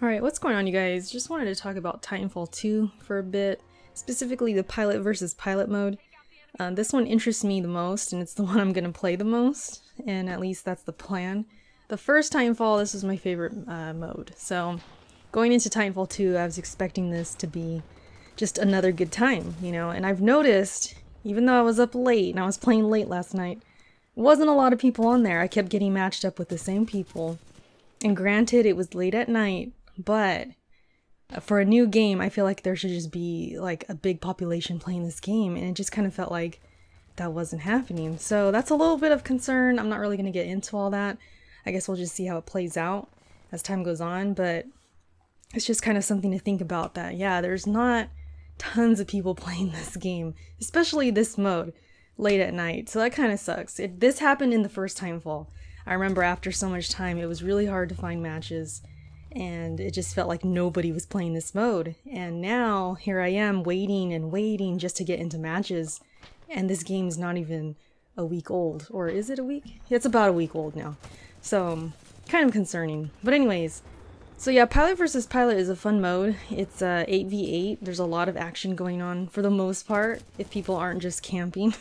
Alright, what's going on, you guys? Just wanted to talk about Titanfall 2 for a bit, specifically the pilot versus pilot mode. This one interests me the most, and it's the one I'm going to play the most, and at least that's the plan. The first Titanfall, this was my favorite mode, so going into Titanfall 2, I was expecting this to be just another good time, and I've noticed, even though I was up late, and I was playing late last night, wasn't a lot of people on there. I kept getting matched up with the same people, and granted, it was late at night, but for a new game, I feel like there should just be like a big population playing this game, and it just kind of felt like that wasn't happening. So that's a little bit of concern. I'm not really going to get into all that. I guess we'll just see how it plays out as time goes on, but it's just kind of something to think about that, yeah, there's not tons of people playing this game, especially this mode, late at night. So that kind of sucks. This happened in the first Timefall. I remember after so much time, it was really hard to find matches, and it just felt like nobody was playing this mode. And now, here I am waiting and waiting just to get into matches, and this game's not even a week old. Or is it a week? It's about a week old now. So, kind of concerning. But anyways, so yeah, Pilot versus Pilot is a fun mode. It's 8v8. There's a lot of action going on for the most part, if people aren't just camping.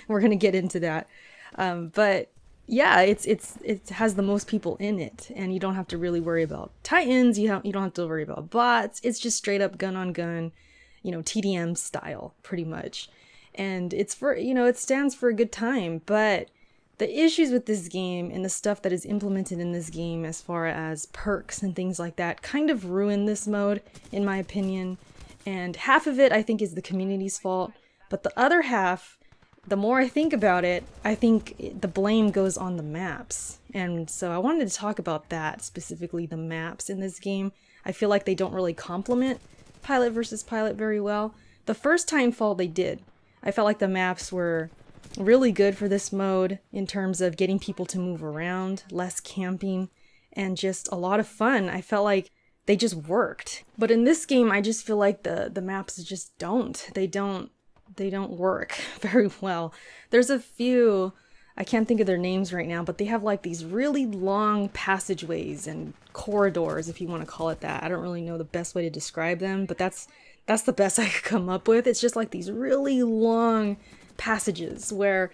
We're gonna get into that. But yeah, it has the most people in it, and you don't have to really worry about Titans, you don't have to worry about bots. It's just straight up gun on gun, TDM style, pretty much. And it's for, it stands for a good time, but the issues with this game and the stuff that is implemented in this game as far as perks and things like that kind of ruin this mode, in my opinion. And half of it, I think, is the community's fault, but the other half, the more I think about it, I think the blame goes on the maps. And so I wanted to talk about that, specifically the maps in this game. I feel like they don't really complement Pilot versus Pilot very well. The first Timefall they did. I felt like the maps were really good for this mode in terms of getting people to move around, less camping, and just a lot of fun. I felt like they just worked. But in this game, I just feel like the maps just don't. They don't work very well. There's a few, I can't think of their names right now, but they have like these really long passageways and corridors, if you want to call it that. I don't really know the best way to describe them, but that's the best I could come up with. It's just like these really long passages where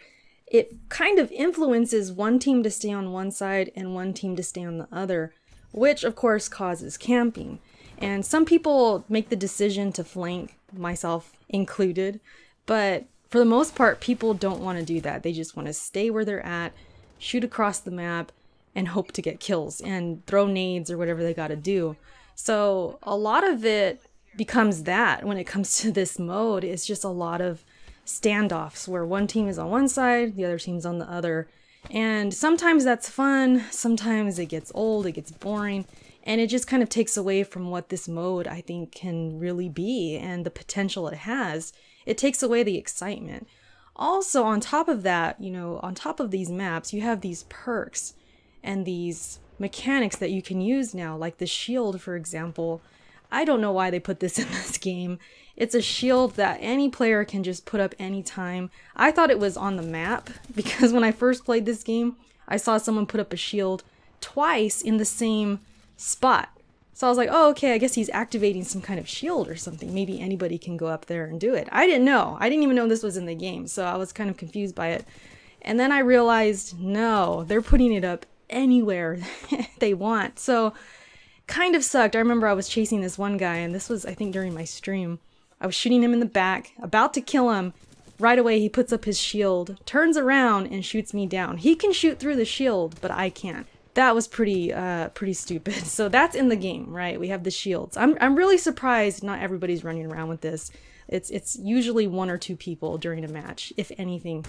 it kind of influences one team to stay on one side and one team to stay on the other, which of course causes camping. And some people make the decision to flank, myself included, but for the most part, people don't want to do that. They just want to stay where they're at, shoot across the map, and hope to get kills and throw nades or whatever they got to do. So a lot of it becomes that when it comes to this mode. It's just a lot of standoffs where one team is on one side, the other team's on the other. And sometimes that's fun, sometimes it gets old, it gets boring, and it just kind of takes away from what this mode, I think, can really be and the potential it has. It takes away the excitement. Also, on top of that, on top of these maps, you have these perks and these mechanics that you can use now, like the shield, for example. I don't know why they put this in this game. It's a shield that any player can just put up anytime. I thought it was on the map because when I first played this game, I saw someone put up a shield twice in the same spot. So I was like, oh, okay, I guess he's activating some kind of shield or something. Maybe anybody can go up there and do it. I didn't know. I didn't even know this was in the game, so I was kind of confused by it. And then I realized, no, they're putting it up anywhere they want. So kind of sucked. I remember I was chasing this one guy, and this was, I think, during my stream. I was shooting him in the back, about to kill him. Right away, he puts up his shield, turns around, and shoots me down. He can shoot through the shield, but I can't. That was pretty stupid. So that's in the game, right? We have the shields. I'm really surprised not everybody's running around with this. It's usually one or two people during a match, if anything.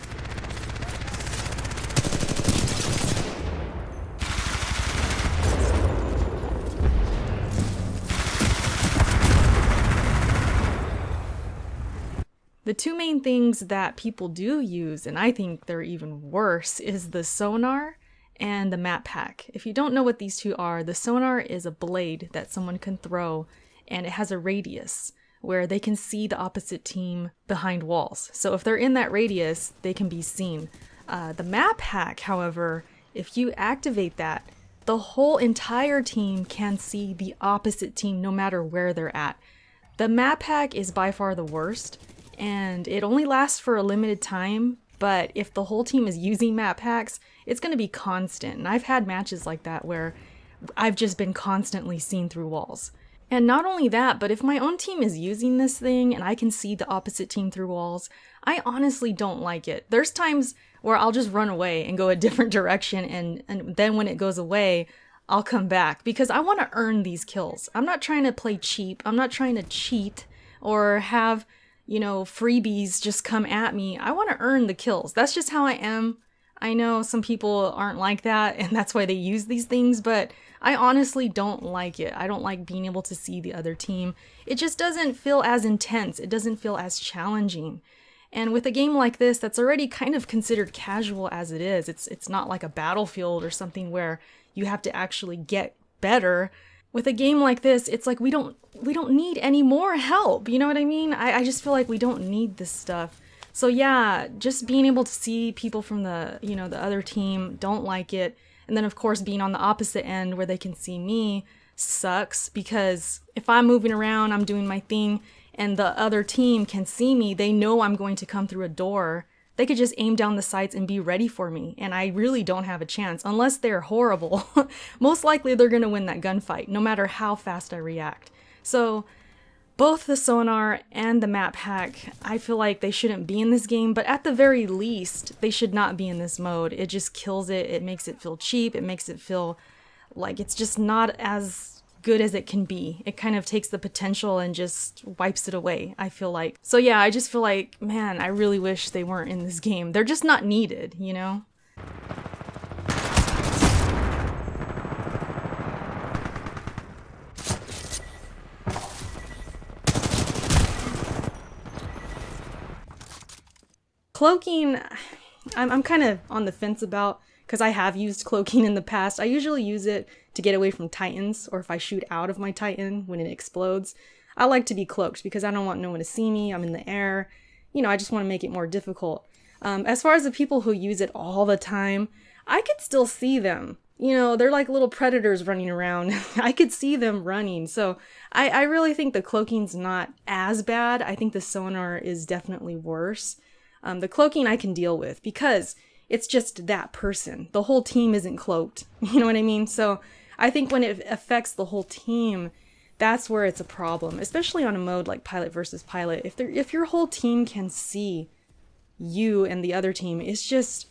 The two main things that people do use, and I think they're even worse, is the Sonar and the map pack. If you don't know what these two are, the Sonar is a blade that someone can throw, and it has a radius where they can see the opposite team behind walls. So if they're in that radius, they can be seen. The map hack, however, if you activate that, the whole entire team can see the opposite team no matter where they're at. The map pack is by far the worst, and it only lasts for a limited time, but if the whole team is using map packs, it's going to be constant. And I've had matches like that where I've just been constantly seen through walls. And not only that, but if my own team is using this thing and I can see the opposite team through walls, I honestly don't like it. There's times where I'll just run away and go a different direction, and then when it goes away, I'll come back because I want to earn these kills. I'm not trying to play cheap. I'm not trying to cheat or have, freebies just come at me. I want to earn the kills. That's just how I am. I know some people aren't like that, and that's why they use these things, but I honestly don't like it. I don't like being able to see the other team. It just doesn't feel as intense. It doesn't feel as challenging. And with a game like this that's already kind of considered casual as it is, it's not like a Battlefield or something where you have to actually get better. With a game like this, it's like we don't need any more help. You know what I mean? I just feel like we don't need this stuff. So yeah, just being able to see people from the other team, don't like it. And then of course being on the opposite end where they can see me sucks, because if I'm moving around, I'm doing my thing, and the other team can see me, they know I'm going to come through a door. They could just aim down the sights and be ready for me, and I really don't have a chance unless they're horrible. Most likely they're going to win that gunfight, no matter how fast I react. So both the sonar and the map hack, I feel like they shouldn't be in this game, but at the very least, they should not be in this mode. It just kills it. It makes it feel cheap. It makes it feel like it's just not as good as it can be. It kind of takes the potential and just wipes it away, I feel like. So yeah, I just feel like, man, I really wish they weren't in this game. They're just not needed, Cloaking, I'm kind of on the fence about, because I have used cloaking in the past. I usually use it to get away from Titans, or if I shoot out of my Titan when it explodes. I like to be cloaked because I don't want no one to see me. I'm in the air. I just want to make it more difficult. As far as the people who use it all the time, I could still see them. They're like little predators running around. I could see them running. So I really think the cloaking's not as bad. I think the sonar is definitely worse. The cloaking I can deal with because it's just that person. The whole team isn't cloaked. You know what I mean? So I think when it affects the whole team, that's where it's a problem, especially on a mode like pilot versus pilot. If your whole team can see you and the other team, it's just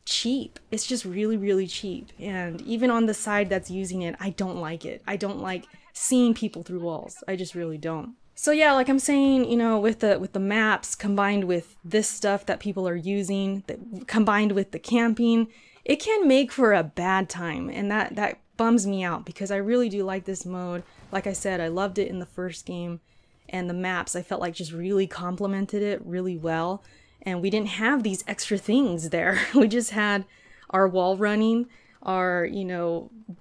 cheap. It's just really, really cheap. And even on the side that's using it, I don't like it. I don't like seeing people through walls. I just really don't. So yeah, like I'm saying, with the maps combined with this stuff that people are using, combined with the camping, it can make for a bad time, and that bums me out because I really do like this mode. Like I said, I loved it in the first game, and the maps I felt like just really complemented it really well, and we didn't have these extra things there. We just had our wall running, our,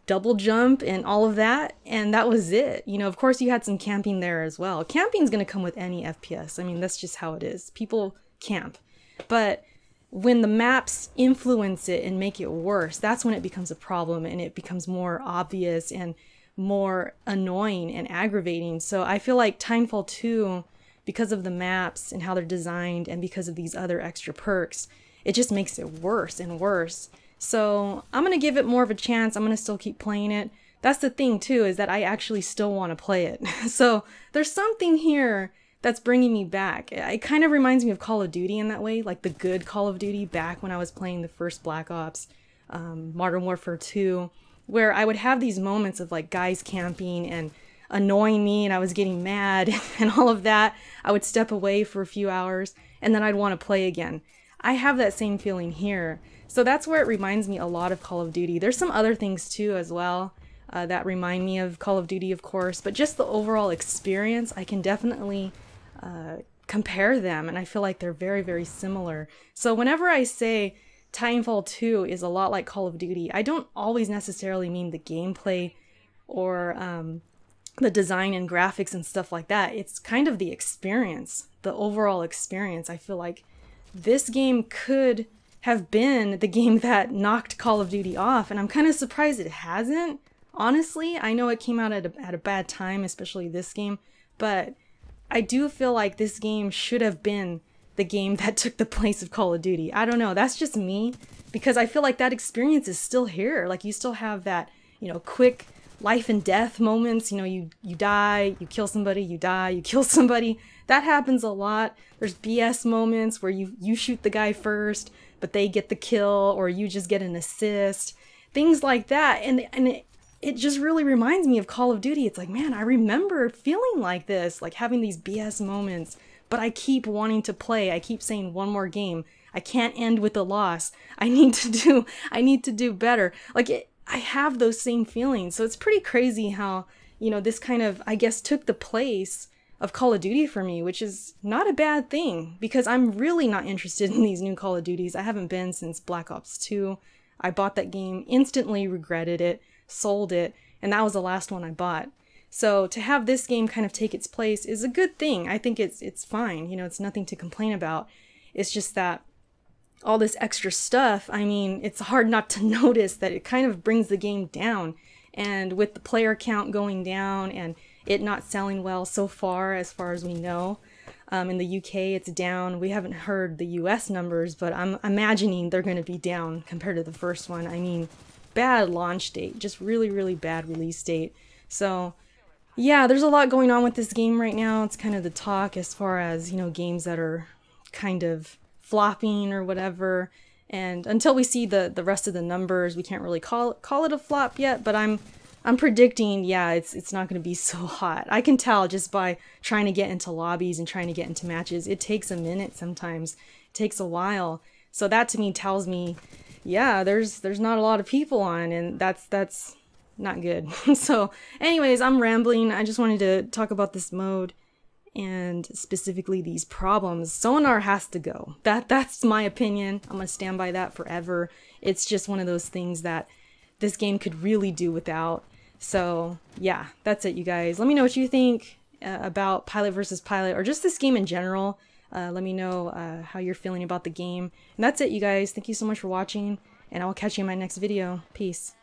double jump and all of that, and that was it. Of course you had some camping there as well. Camping's gonna come with any FPS. I mean, that's just how it is. People camp. But when the maps influence it and make it worse, that's when it becomes a problem and it becomes more obvious and more annoying and aggravating. So I feel like Titanfall 2, because of the maps and how they're designed and because of these other extra perks, it just makes it worse and worse. So I'm going to give it more of a chance. I'm going to still keep playing it. That's the thing too, is that I actually still want to play it. So there's something here that's bringing me back. It kind of reminds me of Call of Duty in that way, like the good Call of Duty back when I was playing the first Black Ops, Modern Warfare 2, where I would have these moments of like guys camping and annoying me and I was getting mad and all of that. I would step away for a few hours and then I'd want to play again. I have that same feeling here. So that's where it reminds me a lot of Call of Duty. There's some other things too as well that remind me of Call of Duty, of course, but just the overall experience, I can definitely compare them, and I feel like they're very, very similar. So whenever I say Titanfall 2 is a lot like Call of Duty, I don't always necessarily mean the gameplay or the design and graphics and stuff like that. It's kind of the experience, the overall experience. I feel like this game could have been the game that knocked Call of Duty off, and I'm kind of surprised it hasn't. Honestly, I know it came out at a bad time, especially this game, but I do feel like this game should have been the game that took the place of Call of Duty. I don't know, that's just me, because I feel like that experience is still here. Like, you still have that, you know, quick life and death moments. You know, you die, you kill somebody, you die, you kill somebody. That happens a lot. There's BS moments where you shoot the guy first, but they get the kill, or you just get an assist. Things like that. And it just really reminds me of Call of Duty. It's like, man, I remember feeling like this, like having these BS moments, but I keep wanting to play. I keep saying one more game. I can't end with a loss. I need to do better. Like, I have those same feelings. So it's pretty crazy how, you know, this kind of, I guess, took the place of Call of Duty for me, which is not a bad thing, because I'm really not interested in these new Call of Duties. I haven't been since Black Ops 2. I bought that game, instantly regretted it, sold it, and that was the last one I bought. So to have this game kind of take its place is a good thing. I think it's fine. You know, it's nothing to complain about. It's just that all this extra stuff, I mean, it's hard not to notice that it kind of brings the game down. And with the player count going down and it not selling well so far as we know, in the UK it's down. We haven't heard the US numbers, but I'm imagining they're going to be down compared to the first one. I mean, bad launch date, just really, really bad release date. So yeah, there's a lot going on with this game right now. It's kind of the talk as far as, you know, games that are kind of flopping or whatever. And until we see the rest of the numbers, we can't really call it a flop yet, but I'm predicting, yeah, it's not going to be so hot. I can tell just by trying to get into lobbies and trying to get into matches. It takes a minute sometimes. It takes a while. So that to me tells me, yeah, there's not a lot of people on, and that's not good. So anyways, I'm rambling. I just wanted to talk about this mode and specifically these problems. Sonar has to go. That's my opinion. I'm gonna stand by that forever. It's just one of those things that this game could really do without. So yeah, that's it, you guys. Let me know what you think about Pilot versus Pilot, or just this game in general. Let me know how you're feeling about the game. And that's it, you guys. Thank you so much for watching, and I'll catch you in my next video. Peace.